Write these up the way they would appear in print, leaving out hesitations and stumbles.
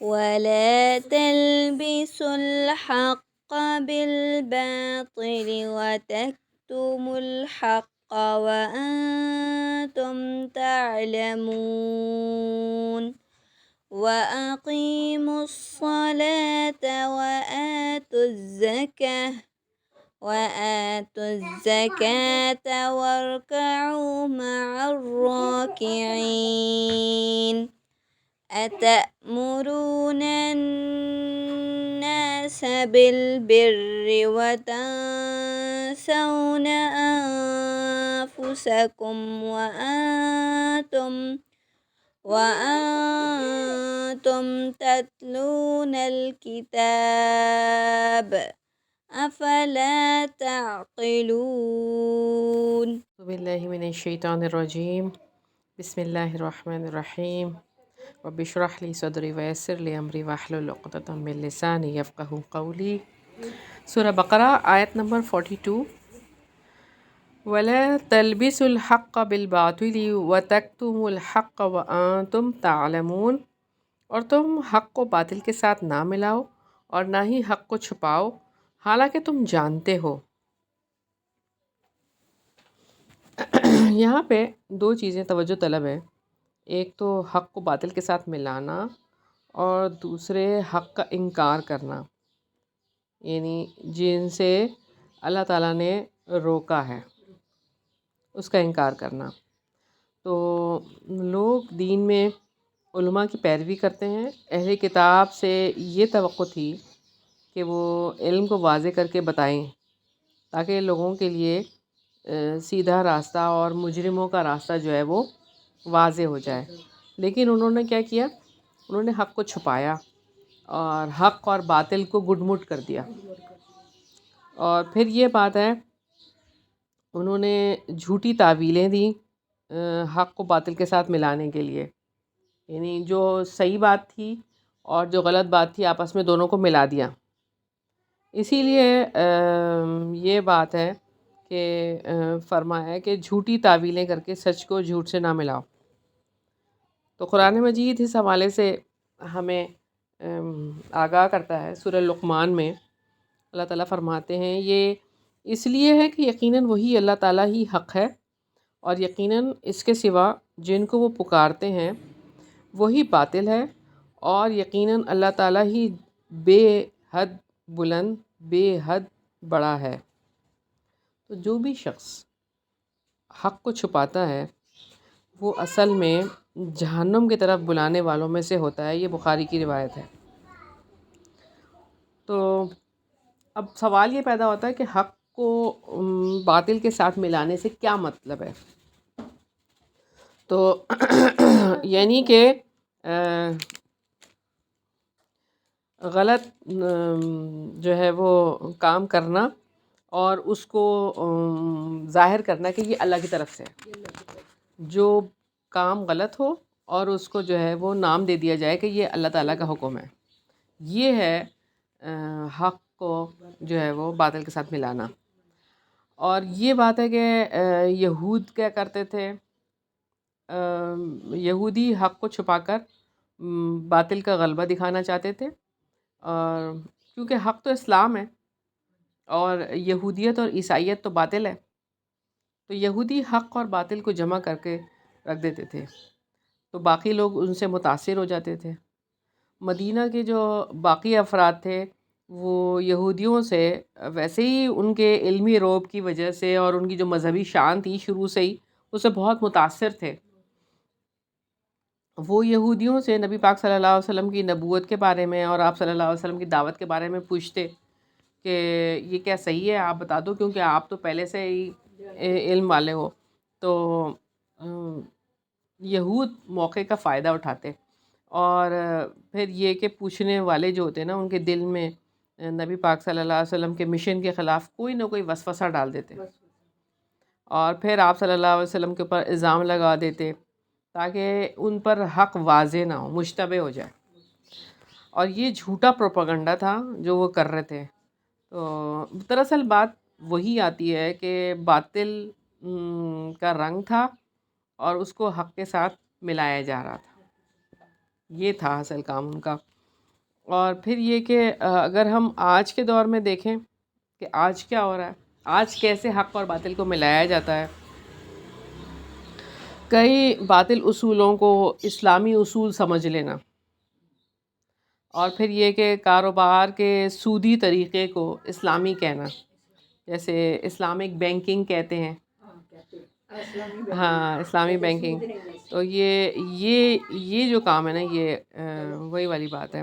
ولا تلبسوا الحق بالباطل وتكتموا الحق وأنتم تعلمون وأقيموا الصلاة وآتوا الزكاة واركعوا مع الراكعين أتأمرون الناس بالبر وتنسون أنفسكم وأنتم تتلون الكتاب أفلا تعقلون. باللہ من الشیطان الرجیم بسم اللہ الرحمن الرحیم رب اشرح لی صدری ویسر لی امری واحلل عقدۃ من لسانی یفقہوا قولی۔ سورہ بقرہ آیت نمبر 42۔ وَلَا تَلْبِسُوا الْحَقَّ بِالْبَاطِلِ وَتَكْتُمُوا الْحَقَّ وَأَنْتُمْ تَعْلَمُونَ، اور تم حق کو باطل کے ساتھ نہ ملاؤ اور نہ ہی حق کو چھپاؤ حالانکہ تم جانتے ہو۔ یہاں پہ دو چیزیں توجہ طلب ہے، ایک تو حق کو باطل کے ساتھ ملانا اور دوسرے حق کا انکار کرنا، یعنی جن سے اللہ تعالیٰ نے روکا ہے اس کا انکار کرنا۔ تو لوگ دین میں علماء کی پیروی کرتے ہیں، اہل کتاب سے یہ توقع تھی کہ وہ علم کو واضح کر کے بتائیں تاکہ لوگوں کے لیے سیدھا راستہ اور مجرموں کا راستہ جو ہے وہ واضح ہو جائے، لیکن انہوں نے کیا کیا؟ انہوں نے حق کو چھپایا اور حق اور باطل کو گڈ مٹ کر دیا۔ اور پھر یہ بات ہے، انہوں نے جھوٹی تعویلیں دیں حق کو باطل کے ساتھ ملانے کے لیے، یعنی جو صحیح بات تھی اور جو غلط بات تھی آپس میں دونوں کو ملا دیا۔ اسی لیے یہ بات ہے کہ فرمایا ہے کہ جھوٹی تعویلیں کر کے سچ کو جھوٹ سے نہ ملاؤ۔ تو قرآن مجید اس حوالے سے ہمیں آگاہ کرتا ہے۔ سورہ لقمان میں اللہ تعالیٰ فرماتے ہیں یہ اس لیے ہے کہ یقیناً وہی اللہ تعالیٰ ہی حق ہے اور یقیناً اس کے سوا جن کو وہ پکارتے ہیں وہی باطل ہے، اور یقیناً اللہ تعالیٰ ہی بے حد بلند بے حد بڑا ہے۔ تو جو بھی شخص حق کو چھپاتا ہے وہ اصل میں جہنم کی طرف بلانے والوں میں سے ہوتا ہے، یہ بخاری کی روایت ہے۔ تو اب سوال یہ پیدا ہوتا ہے کہ حق کو باطل کے ساتھ ملانے سے کیا مطلب ہے؟ تو یعنی کہ غلط جو ہے وہ کام کرنا اور اس کو ظاہر کرنا کہ یہ اللہ کی طرف سے ہے، جو کام غلط ہو اور اس کو جو ہے وہ نام دے دیا جائے کہ یہ اللہ تعالیٰ کا حکم ہے، یہ ہے حق کو جو ہے وہ باطل کے ساتھ ملانا۔ اور یہ بات ہے کہ یہود کیا کرتے تھے، یہودی حق کو چھپا کر باطل کا غلبہ دکھانا چاہتے تھے، اور کیونکہ حق تو اسلام ہے اور یہودیت اور عیسائیت تو باطل ہے، تو یہودی حق اور باطل کو جمع کر کے رکھ دیتے تھے، تو باقی لوگ ان سے متاثر ہو جاتے تھے۔ مدینہ کے جو باقی افراد تھے وہ یہودیوں سے ویسے ہی ان کے علمی رعب کی وجہ سے اور ان کی جو مذہبی شان تھی شروع سے ہی اس سے بہت متاثر تھے۔ وہ یہودیوں سے نبی پاک صلی اللہ علیہ وسلم کی نبوت کے بارے میں اور آپ صلی اللہ علیہ وسلم کی دعوت کے بارے میں پوچھتے کہ یہ کیا صحیح ہے، آپ بتا دو کیونکہ آپ تو پہلے سے ہی علم والے ہو۔ تو یہود موقع کا فائدہ اٹھاتے اور پھر یہ کہ پوچھنے والے جو ہوتے ہیں نا ان کے دل میں نبی پاک صلی اللہ علیہ وسلم کے مشن کے خلاف کوئی نہ کوئی وسوسہ ڈال دیتے اور پھر آپ صلی اللہ علیہ وسلم کے اوپر الزام لگا دیتے تاکہ ان پر حق واضح نہ ہو، مشتبہ ہو جائے، اور یہ جھوٹا پروپیگنڈا تھا جو وہ کر رہے تھے۔ تو دراصل بات وہی آتی ہے کہ باطل کا رنگ تھا اور اس کو حق کے ساتھ ملایا جا رہا تھا، یہ تھا اصل کام ان کا۔ اور پھر یہ کہ اگر ہم آج کے دور میں دیکھیں کہ آج کیا ہو رہا ہے، آج کیسے حق اور باطل کو ملایا جاتا ہے. کئی باطل اصولوں کو اسلامی اصول سمجھ لینا، اور پھر یہ کہ کاروبار کے سودی طریقے کو اسلامی کہنا، جیسے اسلامک بینکنگ کہتے ہیں. ہاں، اسلامی بینکنگ. تو یہ جو کام ہے نا، یہ وہی والی بات ہے.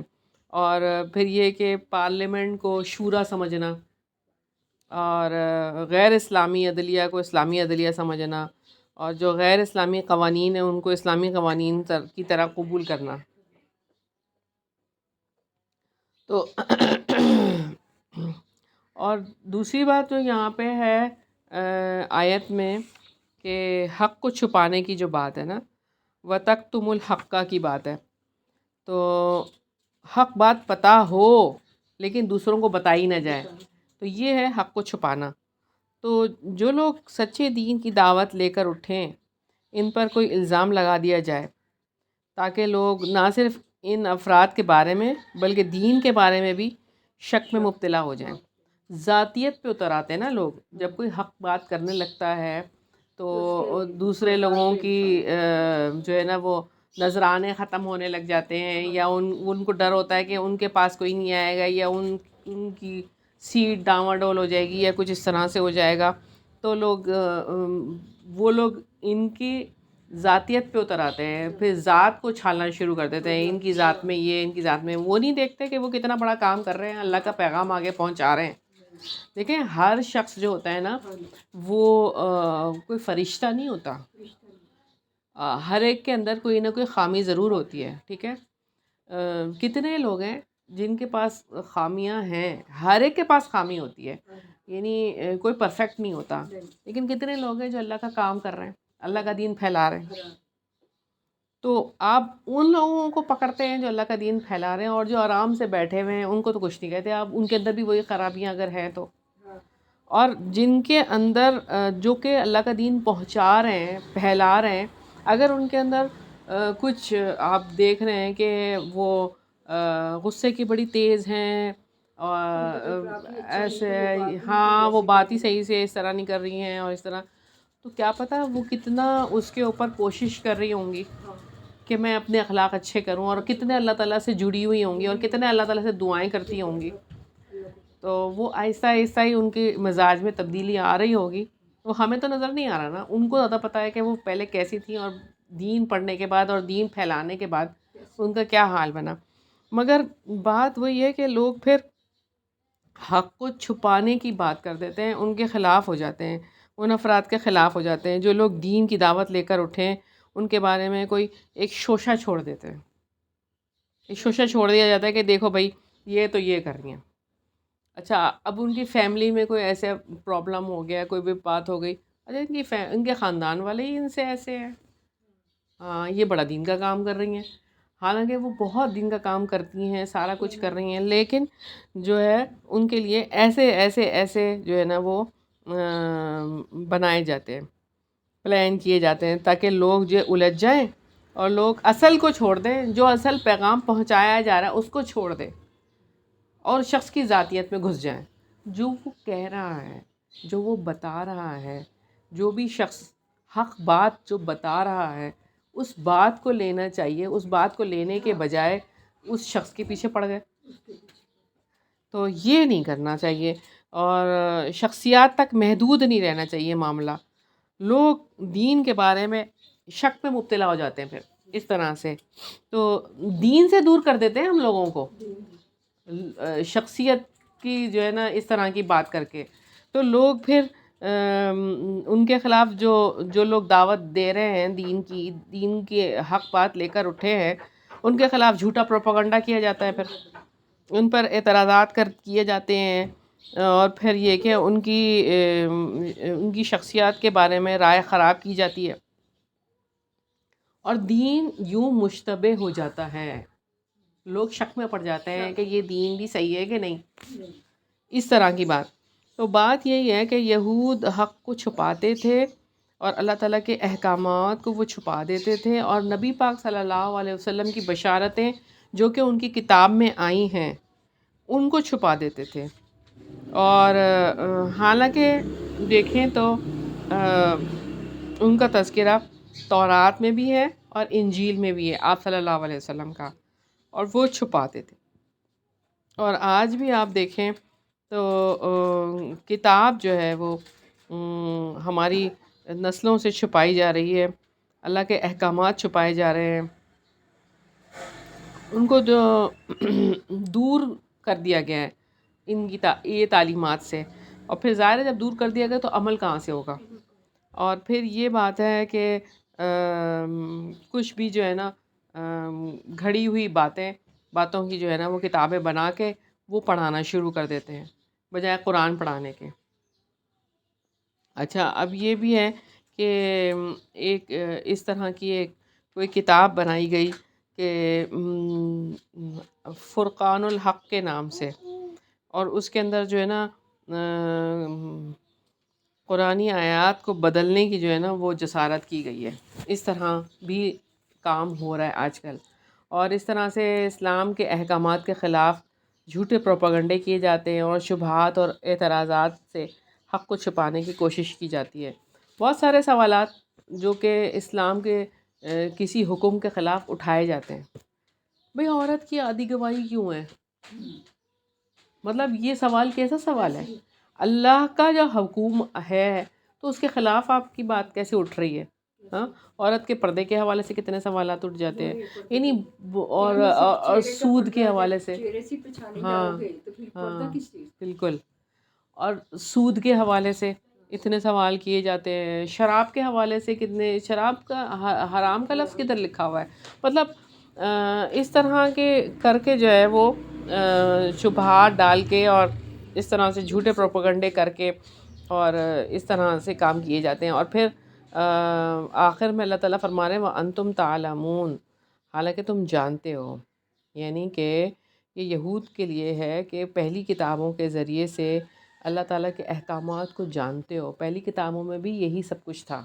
اور پھر یہ کہ پارلیمنٹ کو شورا سمجھنا، اور غیر اسلامی عدلیہ کو اسلامی عدلیہ سمجھنا، اور جو غیر اسلامی قوانین ہیں ان کو اسلامی قوانین کی طرح قبول کرنا. تو اور دوسری بات جو یہاں پہ ہے آیت میں، کہ حق کو چھپانے کی جو بات ہے نا، وَتَكْتُمُ الْحَقَّ کی بات ہے. تو حق بات پتہ ہو لیکن دوسروں کو بتائی نہ جائے، تو یہ ہے حق کو چھپانا. تو جو لوگ سچے دین کی دعوت لے کر اٹھیں، ان پر کوئی الزام لگا دیا جائے تاکہ لوگ نہ صرف ان افراد کے بارے میں بلکہ دین کے بارے میں بھی شک میں مبتلا ہو جائیں. ذاتیت پہ اتر آتے ہیں نا لوگ. جب کوئی حق بات کرنے لگتا ہے تو دوسرے لوگوں کی جو ہے نا وہ نذرانے ختم ہونے لگ جاتے ہیں، یا ان کو ڈر ہوتا ہے کہ ان کے پاس کوئی نہیں آئے گا، یا ان کی سیٹ ڈاواڈول ہو جائے گی، یا کچھ اس طرح سے ہو جائے گا. تو وہ لوگ ان کی ذاتیت پہ اتر آتے ہیں، پھر ذات کو چھالنا شروع کر دیتے ہیں. ان کی ذات میں یہ، ان کی ذات میں وہ نہیں دیکھتے کہ وہ کتنا بڑا کام کر رہے ہیں، اللہ کا پیغام آگے پہنچا رہے ہیں. دیکھیں، ہر شخص جو ہوتا ہے نا، وہ کوئی فرشتہ نہیں ہوتا. ہر ایک کے اندر کوئی نہ کوئی خامی ضرور ہوتی ہے. ٹھیک ہے، کتنے لوگ ہیں جن کے پاس خامیاں ہیں، ہر ایک کے پاس خامی ہوتی ہے، یعنی کوئی پرفیکٹ نہیں ہوتا. لیکن کتنے لوگ ہیں جو اللہ کا کام کر رہے ہیں، اللہ کا دین پھیلا رہے ہیں. تو آپ ان لوگوں کو پکڑتے ہیں جو اللہ کا دین پھیلا رہے ہیں، اور جو آرام سے بیٹھے ہوئے ہیں ان کو تو کچھ نہیں کہتے. آپ ان کے اندر بھی وہی خرابیاں اگر ہیں تو. اور جن کے اندر جو کہ اللہ کا دین پہنچا رہے ہیں، پھیلا رہے ہیں، اگر ان کے اندر کچھ آپ دیکھ رہے ہیں کہ وہ غصے کی بڑی تیز ہیں، اور ایسے، ہاں وہ بات ہی صحیح سے اس طرح نہیں کر رہی ہیں اور اس طرح، تو کیا پتہ وہ کتنا اس کے اوپر کوشش کر رہی ہوں گی کہ میں اپنے اخلاق اچھے کروں، اور کتنے اللہ تعالیٰ سے جڑی ہوئی ہوں گی، اور کتنے اللہ تعالیٰ سے دعائیں کرتی ہوں گی. تو وہ آہستہ آہستہ ہی ان کے مزاج میں تبدیلی آ رہی ہوگی. وہ ہمیں تو نظر نہیں آ رہا نا، ان کو زیادہ پتہ ہے کہ وہ پہلے کیسی تھیں، اور دین پڑھنے کے بعد اور دین پھیلانے کے بعد ان کا کیا حال بنا. مگر بات وہی ہے کہ لوگ پھر حق کو چھپانے کی بات کر دیتے ہیں، ان کے خلاف ہو جاتے ہیں، ان افراد کے خلاف ہو جاتے ہیں جو لوگ دین کی دعوت لے کر اٹھیں. ان کے بارے میں کوئی ایک شوشہ چھوڑ دیتے ہیں، ایک شوشہ چھوڑ دیا جاتا ہے کہ دیکھو بھائی یہ تو یہ کر رہی ہیں. اچھا، اب ان کی فیملی میں کوئی ایسے پرابلم ہو گیا، کوئی بھی بات ہو گئی، اچھا ان کے خاندان والے ہی ان سے ایسے ہیں، ہاں یہ بڑا دین کا کام کر رہی ہیں. حالانکہ وہ بہت دین کا کام کرتی ہیں، سارا کچھ کر رہی ہیں، لیکن جو ہے ان کے لیے ایسے ایسے ایسے جو ہے نا وہ بنائے جاتے ہیں، پلان کیے جاتے ہیں تاکہ لوگ جو الجھ جائیں، اور لوگ اصل کو چھوڑ دیں، جو اصل پیغام پہنچایا جا رہا ہے اس کو چھوڑ دیں، اور شخص کی ذاتیت میں گھس جائیں. جو وہ کہہ رہا ہے، جو وہ بتا رہا ہے، جو بھی شخص حق بات جو بتا رہا ہے، اس بات کو لینا چاہیے. اس بات کو لینے کے بجائے اس شخص کے پیچھے پڑ گئے. تو یہ نہیں کرنا چاہیے، اور شخصیات تک محدود نہیں رہنا چاہیے معاملہ. لوگ دین کے بارے میں شک میں مبتلا ہو جاتے ہیں پھر اس طرح سے، تو دین سے دور کر دیتے ہیں ہم لوگوں کو شخصیت کی جو ہے نا اس طرح کی بات کر کے. تو لوگ پھر ان کے خلاف جو لوگ دعوت دے رہے ہیں دین کی حق بات لے کر اٹھے ہیں، ان کے خلاف جھوٹا پروپیگنڈا کیا جاتا ہے، پھر ان پر اعتراضات کیے جاتے ہیں، اور پھر یہ کہ ان کی شخصیات کے بارے میں رائے خراب کی جاتی ہے، اور دین یوں مشتبہ ہو جاتا ہے. لوگ شک میں پڑ جاتے ہیں کہ یہ دین بھی صحیح ہے کہ نہیں، اس طرح کی بات. تو بات یہی ہے کہ یہود حق کو چھپاتے تھے، اور اللہ تعالیٰ کے احکامات کو وہ چھپا دیتے تھے، اور نبی پاک صلی اللہ علیہ وسلم کی بشارتیں جو کہ ان کی کتاب میں آئی ہیں ان کو چھپا دیتے تھے. اور حالانکہ دیکھیں تو ان کا تذکرہ تورات میں بھی ہے اور انجیل میں بھی ہے آپ صلی اللہ علیہ وسلم کا، اور وہ چھپاتے تھے. اور آج بھی آپ دیکھیں تو کتاب جو ہے وہ ہماری نسلوں سے چھپائی جا رہی ہے، اللہ کے احکامات چھپائے جا رہے ہیں، ان کو جو دور کر دیا گیا ہے ان کی یہ تعلیمات سے. اور پھر ظاہر ہے جب دور کر دیا گیا تو عمل کہاں سے ہوگا. اور پھر یہ بات ہے کہ کچھ بھی جو ہے نا گھڑی ہوئی باتوں کی جو ہے نا وہ کتابیں بنا کے وہ پڑھانا شروع کر دیتے ہیں بجائے قرآن پڑھانے کے. اچھا، اب یہ بھی ہے کہ ایک اس طرح کی ایک کوئی کتاب بنائی گئی کہ فرقان الحق کے نام سے، اور اس کے اندر جو ہے نا قرآنی آیات کو بدلنے کی جو ہے نا وہ جسارت کی گئی ہے. اس طرح بھی کام ہو رہا ہے آج کل، اور اس طرح سے اسلام کے احکامات کے خلاف جھوٹے پروپیگنڈے کیے جاتے ہیں اور شبہات اور اعتراضات سے حق کو چھپانے کی کوشش کی جاتی ہے. بہت سارے سوالات جو کہ اسلام کے کسی حکم کے خلاف اٹھائے جاتے ہیں. بھئی عورت کی آدھی گواہی کیوں ہے؟ مطلب یہ سوال کیسا سوال ہے؟ اللہ کا جو حکم ہے تو اس کے خلاف آپ کی بات کیسے اٹھ رہی ہے؟ ہاں، عورت کے پردے کے حوالے سے کتنے سوالات اٹھ جاتے ہیں، یعنی اور سود کے حوالے سے. ہاں ہاں بالکل. اور سود کے حوالے سے اتنے سوال کیے جاتے ہیں، شراب کے حوالے سے کتنے، شراب کا حرام کا لفظ کدھر لکھا ہوا ہے. مطلب اس طرح کے کر کے جو ہے وہ شبہات ڈال کے اور اس طرح سے جھوٹے پروپیگنڈے کر کے اور اس طرح سے کام کیے جاتے ہیں. اور پھر آخر میں اللہ تعالیٰ فرما رہے ہیں وَأَنْتُمْ تَعْلَمُونَ، حالانکہ تم جانتے ہو. یعنی کہ یہ یہود کے لیے ہے کہ پہلی کتابوں کے ذریعے سے اللہ تعالیٰ کے احکامات کو جانتے ہو. پہلی کتابوں میں بھی یہی سب کچھ تھا،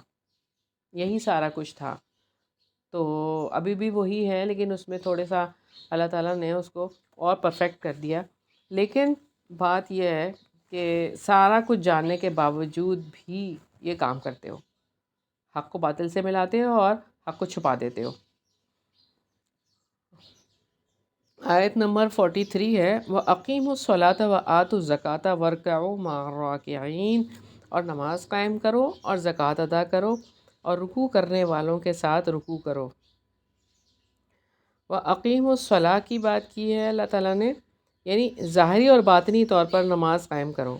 یہی سارا کچھ تھا. تو ابھی بھی وہی ہے، لیکن اس میں تھوڑے سا اللہ تعالیٰ نے اس کو اور پرفیکٹ کر دیا. لیکن بات یہ ہے کہ سارا کچھ جاننے کے باوجود بھی یہ کام کرتے ہو، حق کو باطل سے ملاتے ہو اور حق کو چھپا دیتے ہو. آیت نمبر 43 ہے وَأَقِيمُوا الصَّلَاةَ وَآتُوا الزَّكَاةَ وَارْكَعُوا مَعَ الرَّاكِعِينَ، اور نماز قائم کرو اور زکوٰۃ ادا کرو اور رکوع کرنے والوں کے ساتھ رکوع کرو. وَأَقِيمُوا الصَّلَاةَ کی بات کی ہے اللہ تعالیٰ نے، یعنی ظاہری اور باطنی طور پر نماز قائم کرو،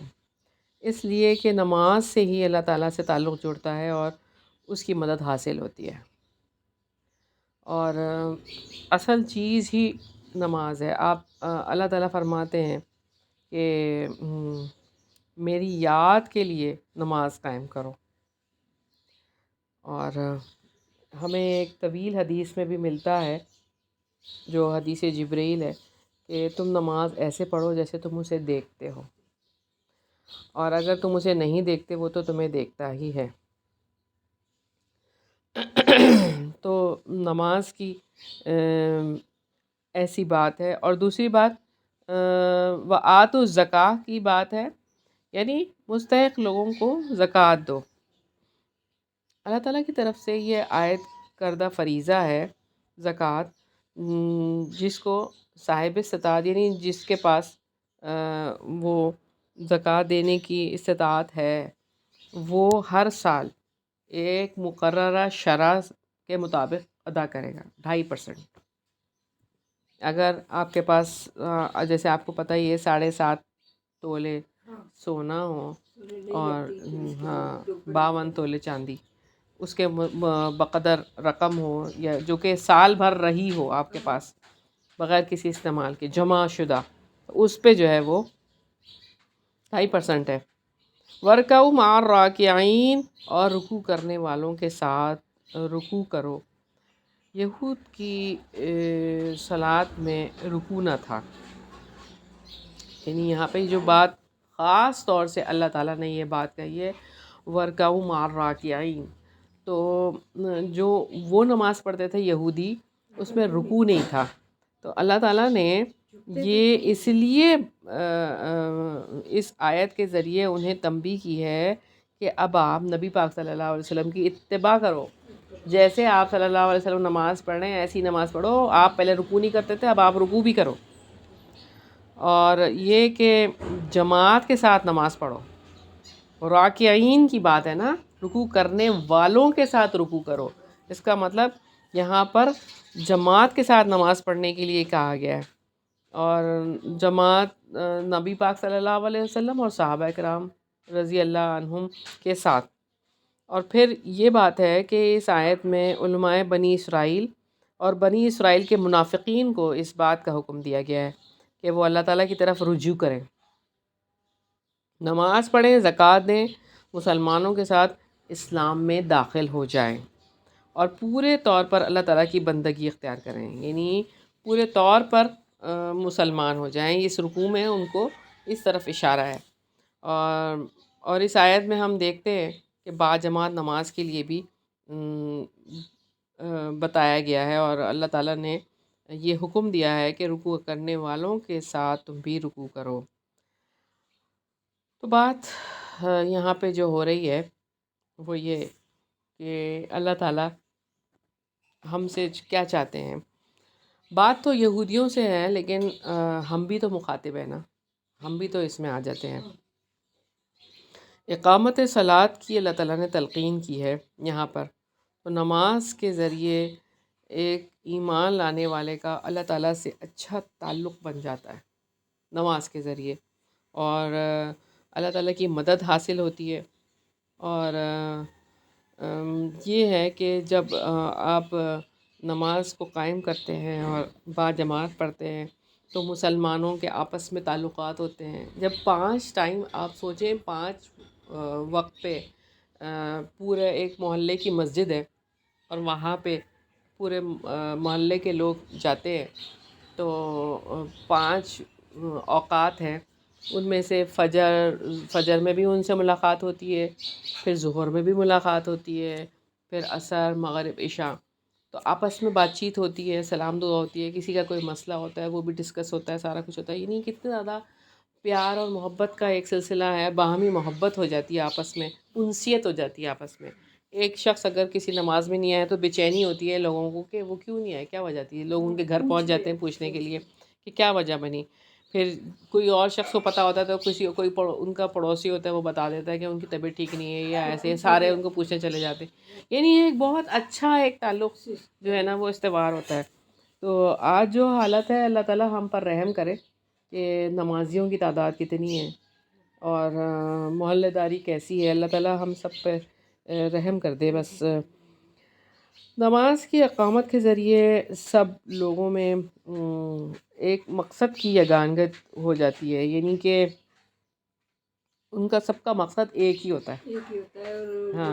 اس لیے کہ نماز سے ہی اللہ تعالیٰ سے تعلق جڑتا ہے اور اس کی مدد حاصل ہوتی ہے. اور اصل چیز ہی نماز ہے. آپ اللہ تعالیٰ فرماتے ہیں کہ میری یاد کے لیے نماز قائم کرو. اور ہمیں ایک طویل حدیث میں بھی ملتا ہے جو حدیث جبرائیل ہے کہ تم نماز ایسے پڑھو جیسے تم اسے دیکھتے ہو، اور اگر تم اسے نہیں دیکھتے وہ تو تمہیں دیکھتا ہی ہے. تو نماز کی ایسی بات ہے. اور دوسری بات وَآتُوا الزَّکاۃ کی بات ہے، یعنی مستحق لوگوں کو زکوٰۃ دو. اللہ تعالیٰ کی طرف سے یہ عائد کردہ فریضہ ہے زکوٰۃ. جس کو صاحب استطاعت، یعنی جس کے پاس وہ زکوٰۃ دینے کی استطاعت ہے، وہ ہر سال ایک مقررہ شرح کے مطابق ادا کرے گا 2.5%. اگر آپ کے پاس جیسے آپ کو پتہ ہی ہے 7.5 تولے سونا ہو اور 52 تولے چاندی، اس کے بقدر رقم ہو یا جو کہ سال بھر رہی ہو آپ کے پاس بغیر کسی استعمال کے جمع شدہ، اس پہ جو ہے وہ 2.5% ہے. وَارْكَعُوا مَعَ الرَّاكِعِينَ، اور رکوع کرنے والوں کے ساتھ رکوع کرو. یہود کی صلاۃ میں رکوع نہ تھا. یعنی یہاں پہ جو بات خاص طور سے اللہ تعالیٰ نے یہ بات کہی ہے وَارْكَعُوا مَعَ الرَّاكِعِينَ، تو جو وہ نماز پڑھتے تھے یہودی، اس میں رکوع نہیں تھا. تو اللہ تعالیٰ نے یہ اس لیے اس آیت کے ذریعے انہیں تنبیہ کی ہے کہ اب آپ نبی پاک صلی اللہ علیہ وسلم کی اتباع کرو. جیسے آپ صلی اللہ علیہ وسلم نماز پڑھ رہے ہیں ایسی نماز پڑھو. آپ پہلے رکوع نہیں کرتے تھے، اب آپ رکوع بھی کرو. اور یہ کہ جماعت کے ساتھ نماز پڑھو. راکعین کی بات ہے نا، رکوع کرنے والوں کے ساتھ رکوع کرو. اس کا مطلب یہاں پر جماعت کے ساتھ نماز پڑھنے کے لیے کہا گیا ہے. اور جماعت نبی پاک صلی اللہ علیہ وسلم اور صحابہ کرام رضی اللہ عنہم کے ساتھ. اور پھر یہ بات ہے کہ اس آیت میں علماء بنی اسرائیل اور بنی اسرائیل کے منافقین کو اس بات کا حکم دیا گیا ہے کہ وہ اللہ تعالیٰ کی طرف رجوع کریں، نماز پڑھیں، زکوٰۃ دیں، مسلمانوں کے ساتھ اسلام میں داخل ہو جائیں اور پورے طور پر اللہ تعالیٰ کی بندگی اختیار کریں. یعنی پورے طور پر مسلمان ہو جائیں. اس رکوع میں ان کو اس طرف اشارہ ہے. اور اس آیت میں ہم دیکھتے ہیں کہ باجماعت نماز کے لیے بھی بتایا گیا ہے اور اللہ تعالیٰ نے یہ حکم دیا ہے کہ رکوع کرنے والوں کے ساتھ تم بھی رکوع کرو. تو بات یہاں پہ جو ہو رہی ہے وہ یہ کہ اللہ تعالیٰ ہم سے کیا چاہتے ہیں. بات تو یہودیوں سے ہے لیکن ہم بھی تو مخاطب ہیں نا، ہم بھی تو اس میں آ جاتے ہیں. اقامت صلاۃ کی اللہ تعالیٰ نے تلقین کی ہے یہاں پر. تو نماز کے ذریعے ایک ایمان لانے والے کا اللہ تعالیٰ سے اچھا تعلق بن جاتا ہے نماز کے ذریعے، اور اللہ تعالیٰ کی مدد حاصل ہوتی ہے. اور یہ ہے کہ جب آپ نماز کو قائم کرتے ہیں اور باجماعت پڑھتے ہیں تو مسلمانوں کے آپس میں تعلقات ہوتے ہیں. جب 5 ٹائم آپ سوچیں 5 وقت پہ پورے ایک محلے کی مسجد ہے اور وہاں پہ پورے محلے کے لوگ جاتے ہیں تو 5 اوقات ہیں، ان میں سے فجر میں بھی ان سے ملاقات ہوتی ہے، پھر ظہر میں بھی ملاقات ہوتی ہے، پھر عصر، مغرب، عشاء. تو آپس میں بات چیت ہوتی ہے، سلام دعا ہوتی ہے، کسی کا کوئی مسئلہ ہوتا ہے وہ بھی ڈسکس ہوتا ہے، سارا کچھ ہوتا ہے. یعنی کتنے زیادہ پیار اور محبت کا ایک سلسلہ ہے، باہمی محبت ہو جاتی ہے آپس میں، انسیت ہو جاتی ہے آپس میں. ایک شخص اگر کسی نماز میں نہیں آیا تو بے چینی ہوتی ہے لوگوں کو کہ وہ کیوں نہیں آئے، کیا وجہ تھی. لوگ ان کے گھر پہنچ جاتے ہیں پوچھنے کے لیے کہ کیا وجہ بنی. پھر کوئی اور شخص کو پتہ ہوتا ہے تو کوئی ان کا پڑوسی ہوتا ہے وہ بتا دیتا ہے کہ ان کی طبیعت ٹھیک نہیں ہے یا ایسے، سارے ان کو پوچھنے چلے جاتے ہیں. یعنی یہ ایک بہت اچھا ایک تعلق جو ہے نا وہ استوار ہوتا ہے. تو آج جو حالت ہے اللہ تعالیٰ ہم پر رحم کرے کہ نمازیوں کی تعداد کتنی ہے اور محلہ داری کیسی ہے. اللہ تعالیٰ ہم سب پہ رحم کر دے. بس نماز کی اقامت کے ذریعے سب لوگوں میں ایک مقصد کی یگانگت ہو جاتی ہے. یعنی کہ ان کا سب کا مقصد ایک ہی ہوتا ہے. ہاں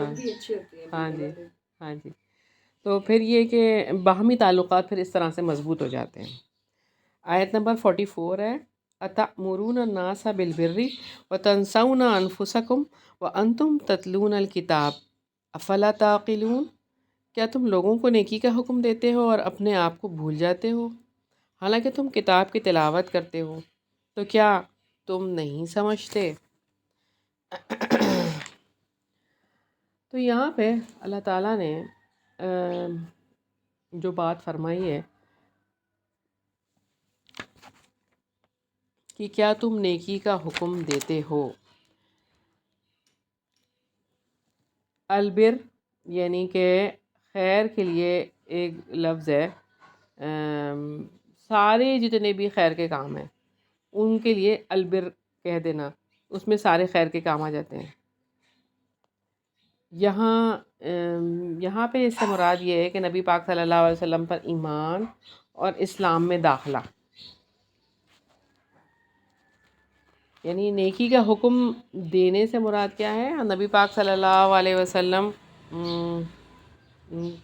ہاں جی ہاں جی. تو پھر یہ کہ باہمی تعلقات پھر اس طرح سے مضبوط ہو جاتے ہیں. آیت نمبر 44 ہے أَتَأْمُرُونَ النَّاسَ بِالْبِرِّ وَتَنْسَوْنَ أَنفُسَكُمْ وَأَنْتُمْ تَتْلُونَ الْكِتَابَ أَفَلَا تَعْقِلُونَ. کیا تم لوگوں کو نیکی کا حکم دیتے ہو اور اپنے آپ کو بھول جاتے ہو حالانکہ تم کتاب کی تلاوت کرتے ہو، تو کیا تم نہیں سمجھتے. تو یہاں پہ اللہ تعالیٰ نے جو بات فرمائی ہے کہ کیا تم نیکی کا حکم دیتے ہو. البر یعنی کہ خیر کے لیے ایک لفظ ہے. سارے جتنے بھی خیر کے کام ہیں ان کے لیے البر کہہ دینا، اس میں سارے خیر کے کام آ جاتے ہیں. یہاں پہ اس سے مراد یہ ہے کہ نبی پاک صلی اللہ علیہ وسلم پر ایمان اور اسلام میں داخلہ. یعنی نیکی کا حکم دینے سے مراد کیا ہے؟ نبی پاک صلی اللہ علیہ وسلم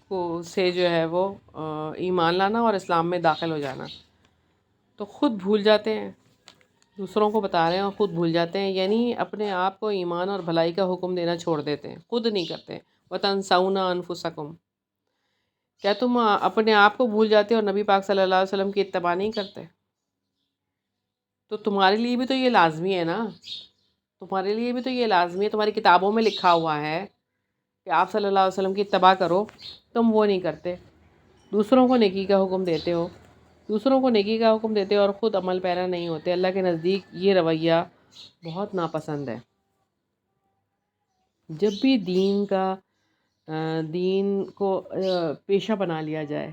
کو سے جو ہے وہ ایمان لانا اور اسلام میں داخل ہو جانا. تو خود بھول جاتے ہیں، دوسروں کو بتا رہے ہیں اور خود بھول جاتے ہیں. یعنی اپنے آپ کو ایمان اور بھلائی کا حکم دینا چھوڑ دیتے ہیں، خود نہیں کرتے. وَتَنْسَوْنَ أَنفُسَكُمْ. کیا تم اپنے آپ کو بھول جاتے اور نبی پاک صلی اللہ علیہ وسلم کی اتباع نہیں کرتے؟ تو تمہارے لیے بھی تو یہ لازمی ہے نا، تمہارے لیے بھی تو یہ لازمی ہے، تمہاری کتابوں میں لکھا ہوا ہے کہ آپ صلی اللہ علیہ وسلم کی اتباع کرو، تم وہ نہیں کرتے، دوسروں کو نیکی کا حکم دیتے ہو، دوسروں کو نیکی کا حکم دیتے ہو اور خود عمل پیرا نہیں ہوتے۔ اللہ کے نزدیک یہ رویہ بہت ناپسند ہے۔ جب بھی دین کو پیشہ بنا لیا جائے،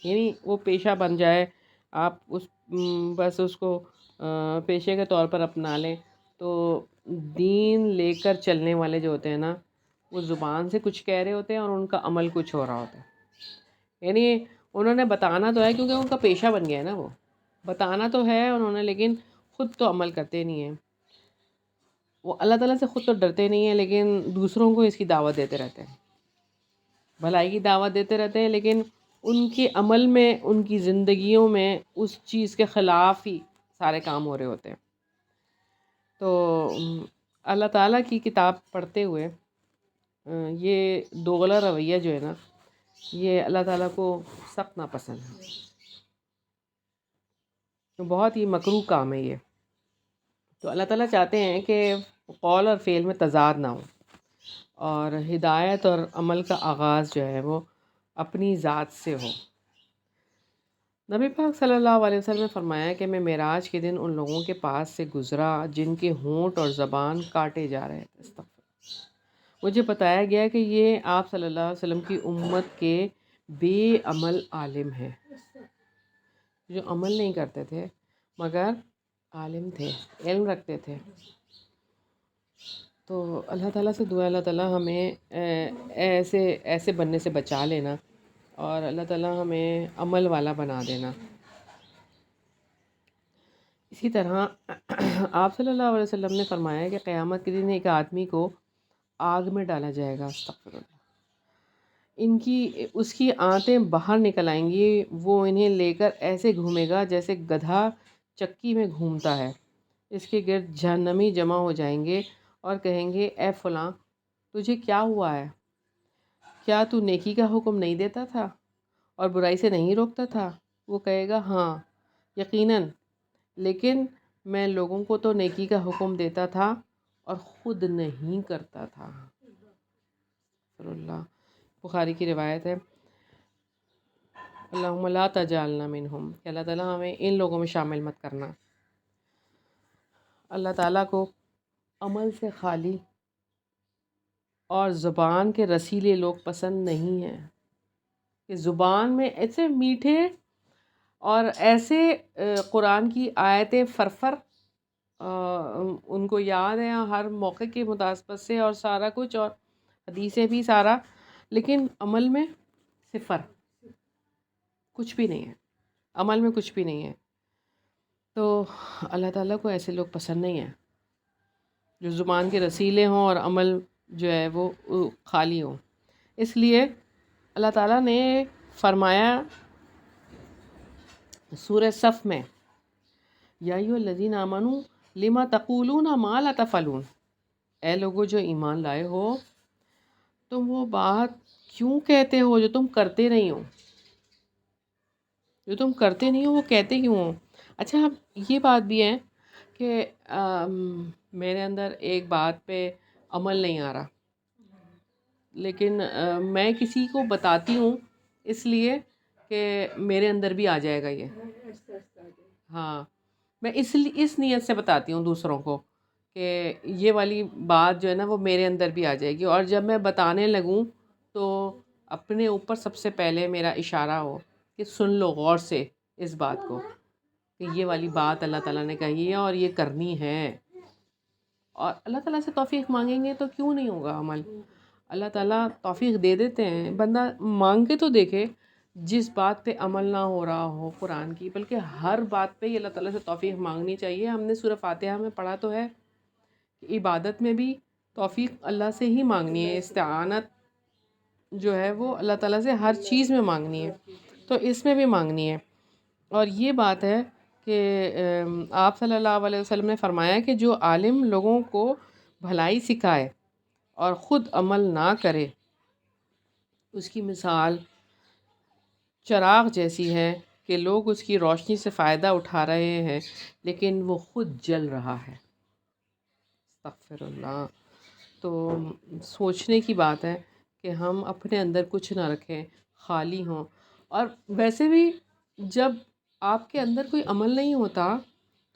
یعنی وہ پیشہ بن جائے، آپ بس اس کو پیشے کے طور پر اپنا لیں، تو دین لے کر چلنے والے جو ہوتے ہیں نا، وہ زبان سے کچھ کہہ رہے ہوتے ہیں اور ان کا عمل کچھ ہو رہا ہوتا ہے۔ یعنی انہوں نے بتانا تو ہے کیونکہ ان کا پیشہ بن گیا ہے نا، وہ بتانا تو ہے انہوں نے، لیکن خود تو عمل کرتے نہیں ہیں۔ وہ اللہ تعالیٰ سے خود تو ڈرتے نہیں ہیں، لیکن دوسروں کو اس کی دعوت دیتے رہتے ہیں، بھلائی کی دعوت دیتے رہتے ہیں، لیکن ان کے عمل میں، ان کی زندگیوں میں اس چیز کے خلاف ہی سارے کام ہو رہے ہوتے ہیں۔ تو اللہ تعالیٰ کی کتاب پڑھتے ہوئے یہ دوغلا رویہ جو ہے نا، یہ اللہ تعالیٰ کو سخت ناپسند ہے، تو بہت ہی مکروہ کام ہے یہ۔ تو اللہ تعالیٰ چاہتے ہیں کہ قول اور فعل میں تضاد نہ ہو، اور ہدایت اور عمل کا آغاز جو ہے وہ اپنی ذات سے ہو۔ نبی پاک صلی اللہ علیہ وسلم نے فرمایا کہ میں معراج کے دن ان لوگوں کے پاس سے گزرا جن کے ہونٹ اور زبان کاٹے جا رہے تھے۔ استغفر، مجھے بتایا گیا کہ یہ آپ صلی اللہ علیہ وسلم کی امت کے بے عمل عالم ہیں، جو عمل نہیں کرتے تھے مگر عالم تھے، علم رکھتے تھے۔ تو اللہ تعالیٰ سے دعا، اللہ تعالیٰ ہمیں ایسے بننے سے بچا لینا، اور اللہ تعالیٰ ہمیں عمل والا بنا دینا۔ اسی طرح آپ صلی اللہ علیہ وسلم نے فرمایا کہ قیامت کے دن ایک آدمی کو آگ میں ڈالا جائے گا، استغفر اللہ، اس کی آنتیں باہر نکل آئیں گی، وہ انہیں لے کر ایسے گھومے گا جیسے گدھا چکی میں گھومتا ہے، اس کے گرد جہنمی جمع ہو جائیں گے اور کہیں گے اے فلاں، تجھے کیا ہوا ہے؟ کیا تو نیکی کا حکم نہیں دیتا تھا اور برائی سے نہیں روکتا تھا؟ وہ کہے گا ہاں یقیناً، لیکن میں لوگوں کو تو نیکی کا حکم دیتا تھا اور خود نہیں کرتا تھا۔ اللہ، بخاری کی روایت ہے، اللہم لا تجعلنا منہم، کہ اللہ تعالیٰ ہمیں ان لوگوں میں شامل مت کرنا۔ اللہ تعالیٰ کو عمل سے خالی اور زبان کے رسیلے لوگ پسند نہیں ہیں، کہ زبان میں ایسے میٹھے اور ایسے قرآن کی آیتیں فرفر ان کو یاد ہیں ہر موقع کے مناسبت سے، اور سارا کچھ، اور حدیثیں بھی سارا، لیکن عمل میں صفر، کچھ بھی نہیں ہے، عمل میں کچھ بھی نہیں ہے۔ تو اللہ تعالیٰ کو ایسے لوگ پسند نہیں ہیں، جو زبان کے رسیلے ہوں اور عمل جو ہے وہ خالی ہوں۔ اس لیے اللہ تعالیٰ نے فرمایا سورہ صف میں، یا ایھا الذین آمنوا لما تقولون ما لا تفعلون، اے لوگو جو ایمان لائے ہو، تم وہ بات کیوں کہتے ہو جو تم کرتے نہیں ہو؟ جو تم کرتے نہیں ہو وہ کہتے کیوں ہو؟ اچھا، یہ بات بھی ہے کہ میرے اندر ایک بات پہ عمل نہیں آ رہا، لیکن میں کسی کو بتاتی ہوں اس لیے کہ میرے اندر بھی آ جائے گا یہ، ہاں، میں اس نیت سے بتاتی ہوں دوسروں کو کہ یہ والی بات جو ہے نا وہ میرے اندر بھی آ جائے گی، اور جب میں بتانے لگوں تو اپنے اوپر سب سے پہلے میرا اشارہ ہو کہ سن لو غور سے اس بات کو، کہ یہ والی بات اللہ تعالیٰ نے کہی ہے اور یہ کرنی ہے۔ اور اللہ تعالیٰ سے توفیق مانگیں گے تو کیوں نہیں ہوگا عمل؟ اللہ تعالیٰ توفیق دے دیتے ہیں، بندہ مانگ کے تو دیکھے، جس بات پہ عمل نہ ہو رہا ہو قرآن کی، بلکہ ہر بات پہ ہی اللہ تعالیٰ سے توفیق مانگنی چاہیے۔ ہم نے سورہ فاتحہ میں پڑھا تو ہے کہ عبادت میں بھی توفیق اللہ سے ہی مانگنی ہے، استعانت جو ہے وہ اللہ تعالیٰ سے ہر چیز میں مانگنی ہے، تو اس میں بھی مانگنی ہے۔ اور یہ بات ہے کہ آپ صلی اللہ علیہ وسلم نے فرمایا کہ جو عالم لوگوں کو بھلائی سکھائے اور خود عمل نہ کرے، اس کی مثال چراغ جیسی ہے کہ لوگ اس کی روشنی سے فائدہ اٹھا رہے ہیں لیکن وہ خود جل رہا ہے۔ استغفر اللہ۔ تو سوچنے کی بات ہے کہ ہم اپنے اندر کچھ نہ رکھیں، خالی ہوں۔ اور ویسے بھی جب آپ کے اندر کوئی عمل نہیں ہوتا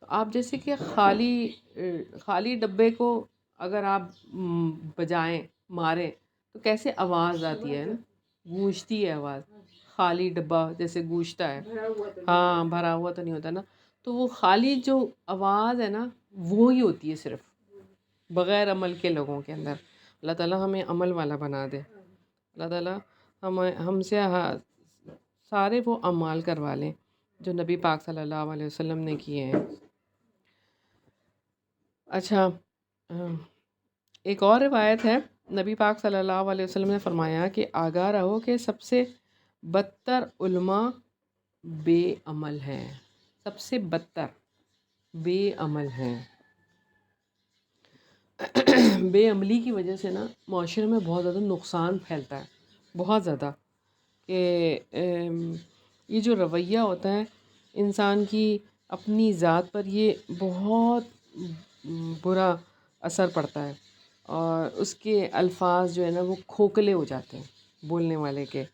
تو آپ جیسے کہ خالی ڈبے کو اگر آپ بجائیں، ماریں تو کیسے آواز آتی ہے نا، گونجتی ہے آواز۔ خالی ڈبہ جیسے گونجتا ہے، ہاں بھرا ہوا تو نہیں ہوتا نا، تو وہ خالی جو آواز ہے نا وہی ہوتی ہے صرف، بغیر عمل کے لوگوں کے اندر۔ اللہ تعالیٰ ہمیں عمل والا بنا دے۔ اللہ تعالیٰ ہم سے سارے وہ اعمال کروا لیں جو نبی پاک صلی اللہ علیہ وسلم نے کیے ہیں۔ اچھا، ایک اور روایت ہے، نبی پاک صلی اللہ علیہ وسلم نے فرمایا کہ آگاہ رہو کہ سب سے بدتر علماء بے عمل ہیں، سب سے بدتر بے عمل ہیں۔ بے عملی کی وجہ سے نا معاشرے میں بہت زیادہ نقصان پھیلتا ہے، بہت زیادہ، کہ یہ جو رویہ ہوتا ہے انسان کی اپنی ذات پر، یہ بہت برا اثر پڑتا ہے، اور اس کے الفاظ جو ہے نا وہ کھوکھلے ہو جاتے ہیں بولنے والے کے،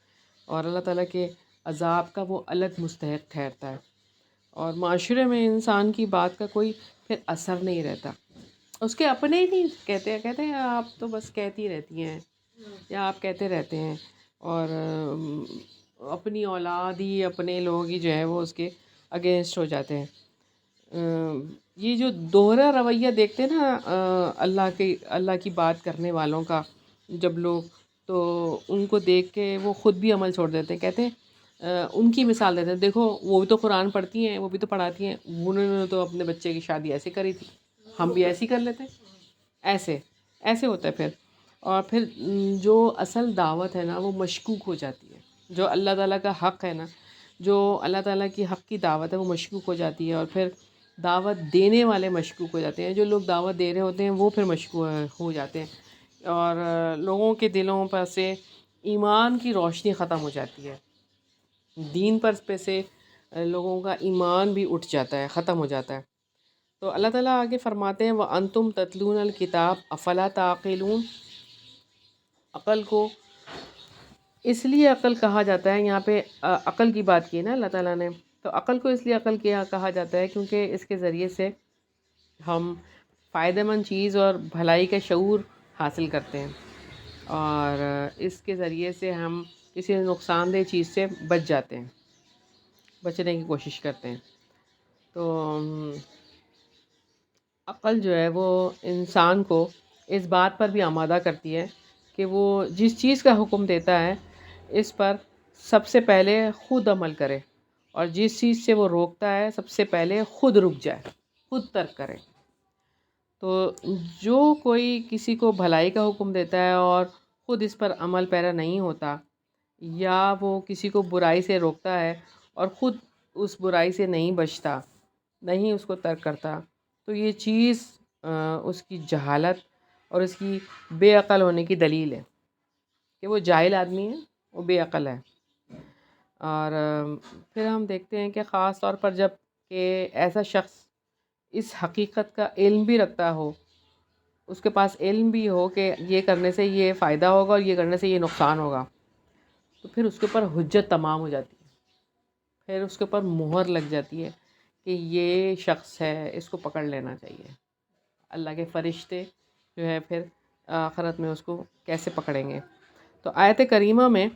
اور اللہ تعالیٰ کے عذاب کا وہ الگ مستحق ٹھہرتا ہے، اور معاشرے میں انسان کی بات کا کوئی پھر اثر نہیں رہتا۔ اس کے اپنے ہی نہیں کہتے ہیں آپ تو بس کہتی رہتی ہیں، یا آپ کہتے رہتے ہیں، اور اپنی اولاد ہی، اپنے لوگ ہی جو ہے وہ اس کے اگینسٹ ہو جاتے ہیں۔ یہ جو دوہرا رویہ دیکھتے ہیں نا اللہ کی بات کرنے والوں کا، جب لوگ، تو ان کو دیکھ کے وہ خود بھی عمل چھوڑ دیتے ہیں، کہتے ہیں ان کی مثال دیتے ہیں، دیکھو وہ بھی تو قرآن پڑھتی ہیں، وہ بھی تو پڑھاتی ہیں، انہوں نے تو اپنے بچے کی شادی ایسے کری تھی، ہم بھی ایسے ہی کر لیتے ہیں۔ ایسے ہوتا ہے پھر، اور پھر جو اصل دعوت ہے نا وہ مشکوک ہو جاتی ہے، جو اللہ تعالیٰ کا حق ہے نا، جو اللہ تعالیٰ کی حق کی دعوت ہے وہ مشکوک ہو جاتی ہے، اور پھر دعوت دینے والے مشکوک ہو جاتے ہیں، جو لوگ دعوت دے رہے ہوتے ہیں وہ پھر مشکوک ہو جاتے ہیں، اور لوگوں کے دلوں پر سے ایمان کی روشنی ختم ہو جاتی ہے، دین پر پہ سے لوگوں کا ایمان بھی اٹھ جاتا ہے، ختم ہو جاتا ہے۔ تو اللہ تعالیٰ آگے فرماتے ہیں وَأَنْتُمْ تَتْلُونَ الْكِتَابَ أَفَلَا تَعْقِلُونَ۔ عقل کو اس لیے عقل کہا جاتا ہے، یہاں پہ عقل کی بات کی ہے نا اللہ تعالیٰ نے، تو عقل کو اس لیے عقل کہا جاتا ہے کیونکہ اس کے ذریعے سے ہم فائدہ مند چیز اور بھلائی کا شعور حاصل کرتے ہیں، اور اس کے ذریعے سے ہم کسی نقصان دہ چیز سے بچ جاتے ہیں، بچنے کی کوشش کرتے ہیں۔ تو عقل جو ہے وہ انسان کو اس بات پر بھی آمادہ کرتی ہے کہ وہ جس چیز کا حکم دیتا ہے اس پر سب سے پہلے خود عمل کرے، اور جس چیز سے وہ روکتا ہے سب سے پہلے خود رک جائے، خود ترک کرے۔ تو جو کوئی کسی کو بھلائی کا حکم دیتا ہے اور خود اس پر عمل پیرا نہیں ہوتا، یا وہ کسی کو برائی سے روکتا ہے اور خود اس برائی سے نہیں بچتا، نہیں اس کو ترک کرتا، تو یہ چیز اس کی جہالت اور اس کی بے عقل ہونے کی دلیل ہے، کہ وہ جاہل آدمی ہے، وہ بے عقل ہے۔ اور پھر ہم دیکھتے ہیں کہ خاص طور پر جب کہ ایسا شخص اس حقیقت کا علم بھی رکھتا ہو، اس کے پاس علم بھی ہو کہ یہ کرنے سے یہ فائدہ ہوگا اور یہ کرنے سے یہ نقصان ہوگا، تو پھر اس کے اوپر حجت تمام ہو جاتی ہے، پھر اس کے اوپر مہر لگ جاتی ہے کہ یہ شخص ہے، اس کو پکڑ لینا چاہیے۔ اللہ کے فرشتے جو ہے پھر آخرت میں اس کو کیسے پکڑیں گے۔ تو آیت کریمہ میں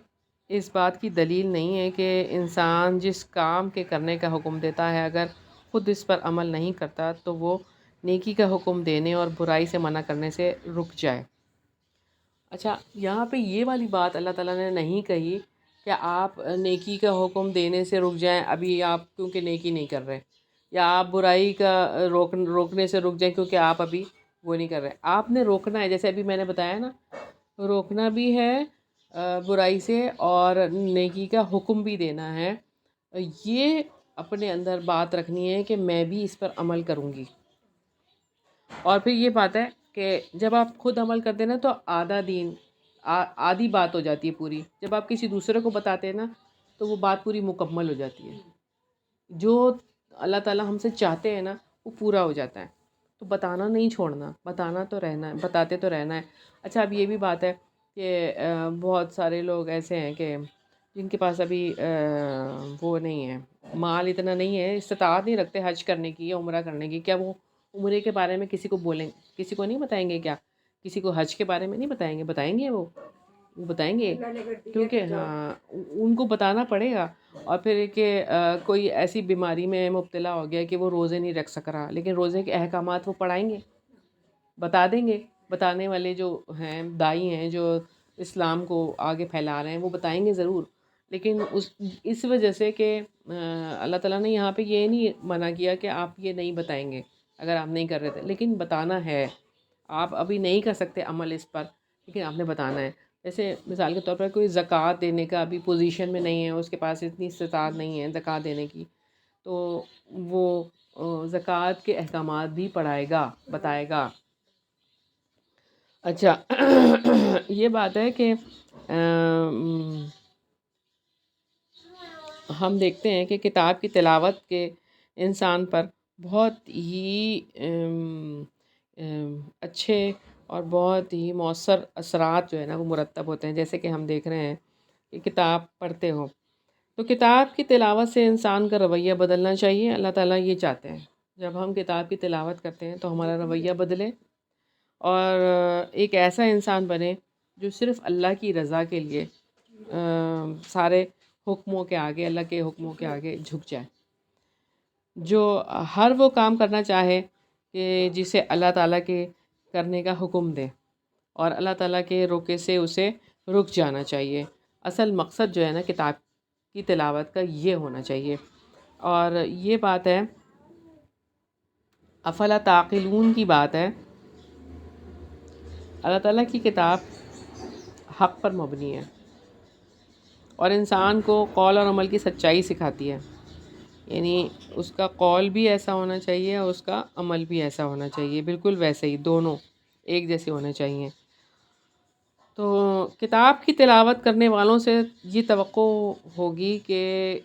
اس بات کی دلیل نہیں ہے کہ انسان جس کام کے کرنے کا حکم دیتا ہے اگر خود اس پر عمل نہیں کرتا تو وہ نیکی کا حکم دینے اور برائی سے منع کرنے سے رک جائے۔ اچھا، یہاں پہ یہ والی بات اللہ تعالیٰ نے نہیں کہی کہ آپ نیکی کا حکم دینے سے رک جائیں، ابھی آپ کیونکہ نیکی نہیں کر رہے، یا آپ برائی کا روکنے سے رک جائیں کیونکہ آپ ابھی وہ نہیں کر رہے۔ آپ نے روکنا ہے، جیسے ابھی میں نے بتایا نا، روکنا بھی ہے برائی سے، اور نیکی کا حکم بھی دینا ہے۔ یہ اپنے اندر بات رکھنی ہے کہ میں بھی اس پر عمل کروں گی۔ اور پھر یہ بات ہے کہ جب آپ خود عمل کرتے ہیں نا تو آدھی بات ہو جاتی ہے پوری۔ جب آپ کسی دوسرے کو بتاتے ہیں نا تو وہ بات پوری مکمل ہو جاتی ہے. جو اللہ تعالیٰ ہم سے چاہتے ہیں نا وہ پورا ہو جاتا ہے. تو بتانا نہیں چھوڑنا، بتانا تو رہنا ہے، بتاتے تو رہنا ہے. اچھا اب یہ بھی بات ہے کہ بہت سارے لوگ ایسے ہیں کہ جن کے پاس ابھی وہ نہیں ہے، مال اتنا نہیں ہے، استطاعت نہیں رکھتے حج کرنے کی یا عمرہ کرنے کی. کیا وہ عمرے کے بارے میں کسی کو بولیں، کسی کو نہیں بتائیں گے؟ کیا کسی کو حج کے بارے میں نہیں بتائیں گے؟ بتائیں گے، وہ بتائیں گے، کیونکہ ہاں ان کو بتانا پڑے گا. اور پھر کہ کوئی ایسی بیماری میں مبتلا ہو گیا کہ وہ روزے نہیں رکھ سک رہا، لیکن روزے کے احکامات وہ پڑھائیں گے، بتا دیں گے. بتانے والے جو ہیں دائی ہیں جو اسلام کو آگے پھیلا رہے ہیں وہ بتائیں گے ضرور. لیکن اس وجہ سے کہ اللہ تعالیٰ نے یہاں پہ یہ نہیں منع کیا کہ آپ یہ نہیں بتائیں گے اگر آپ نہیں کر رہے تھے، لیکن بتانا ہے. آپ ابھی نہیں کر سکتے عمل اس پر، لیکن آپ نے بتانا ہے. جیسے مثال کے طور پر کوئی زکوٰۃ دینے کا ابھی پوزیشن میں نہیں ہے، اس کے پاس اتنی استطاعت نہیں ہے زکوٰۃ دینے کی، تو وہ زکوٰۃ کے احکامات بھی پڑھائے گا، بتائے گا. اچھا یہ بات ہے کہ ہم دیکھتے ہیں کہ کتاب کی تلاوت کے انسان پر بہت ہی اچھے اور بہت ہی مؤثر اثرات جو ہے نا وہ مرتب ہوتے ہیں. جیسے کہ ہم دیکھ رہے ہیں کہ کتاب پڑھتے ہو تو کتاب کی تلاوت سے انسان کا رویہ بدلنا چاہیے. اللہ تعالیٰ یہ چاہتے ہیں جب ہم کتاب کی تلاوت کرتے ہیں تو ہمارا رویہ بدلے اور ایک ایسا انسان بنے جو صرف اللہ کی رضا کے لیے سارے حکموں کے آگے، اللہ کے حکموں کے آگے جھک جائے، جو ہر وہ کام کرنا چاہے کہ جسے اللہ تعالیٰ کے کرنے کا حکم دے اور اللہ تعالیٰ کے روکے سے اسے رک جانا چاہیے. اصل مقصد جو ہے نا کتاب کی تلاوت کا یہ ہونا چاہیے. اور یہ بات ہے افلا تعقلون کی بات ہے. اللہ تعالیٰ کی کتاب حق پر مبنی ہے اور انسان کو قول اور عمل کی سچائی سکھاتی ہے. یعنی اس کا قول بھی ایسا ہونا چاہیے اور اس کا عمل بھی ایسا ہونا چاہیے، بالکل ویسے ہی دونوں ایک جیسے ہونے چاہیے. تو کتاب کی تلاوت کرنے والوں سے یہ توقع ہوگی کہ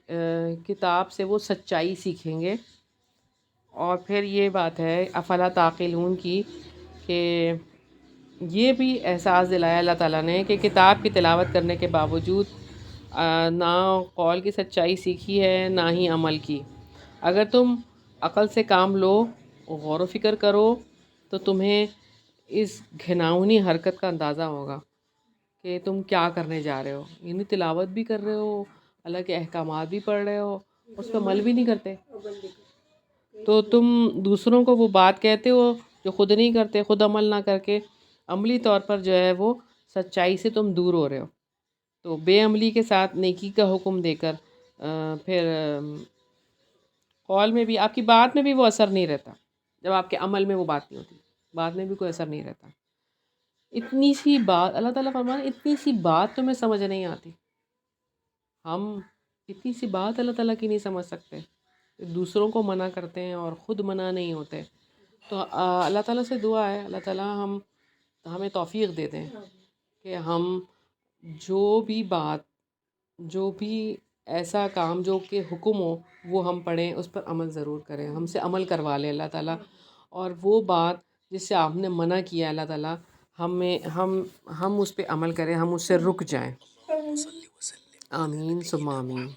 کتاب سے وہ سچائی سیکھیں گے. اور پھر یہ بات ہے افلا تعقلون کی کہ یہ بھی احساس دلایا اللہ تعالیٰ نے کہ کتاب کی تلاوت کرنے کے باوجود نہ قول کی سچائی سیکھی ہے نہ ہی عمل کی. اگر تم عقل سے کام لو، غور و فکر کرو تو تمہیں اس گھناؤنی حرکت کا اندازہ ہوگا کہ تم کیا کرنے جا رہے ہو. یعنی تلاوت بھی کر رہے ہو، اللہ کے احکامات بھی پڑھ رہے ہو، اس پہ عمل بھی نہیں کرتے. تو تم دوسروں کو وہ بات کہتے ہو جو خود نہیں کرتے، خود عمل نہ کر کے عملی طور پر جو ہے وہ سچائی سے تم دور ہو رہے ہو. تو بے عملی کے ساتھ نیکی کا حکم دے کر پھر قول میں بھی، آپ کی بات میں بھی وہ اثر نہیں رہتا جب آپ کے عمل میں وہ بات نہیں ہوتی، بات میں بھی کوئی اثر نہیں رہتا. اتنی سی بات اللہ تعالیٰ فرمانے اتنی سی بات تمہیں سمجھ نہیں آتی. ہم اتنی سی بات اللہ تعالیٰ کی نہیں سمجھ سکتے، دوسروں کو منع کرتے ہیں اور خود منع نہیں ہوتے. تو اللہ تعالیٰ سے دعا ہے اللہ تعالیٰ ہمیں توفیق دے دیں کہ ہم جو بھی بات، جو بھی ایسا کام جو کہ حکم ہو وہ ہم پڑھیں، اس پر عمل ضرور کریں. ہم سے عمل کروا لیں اللہ تعالیٰ، اور وہ بات جس سے آپ نے منع کیا اللہ تعالیٰ ہم اس پہ عمل کریں، ہم اس سے رک جائیں. آمین ثم آمین.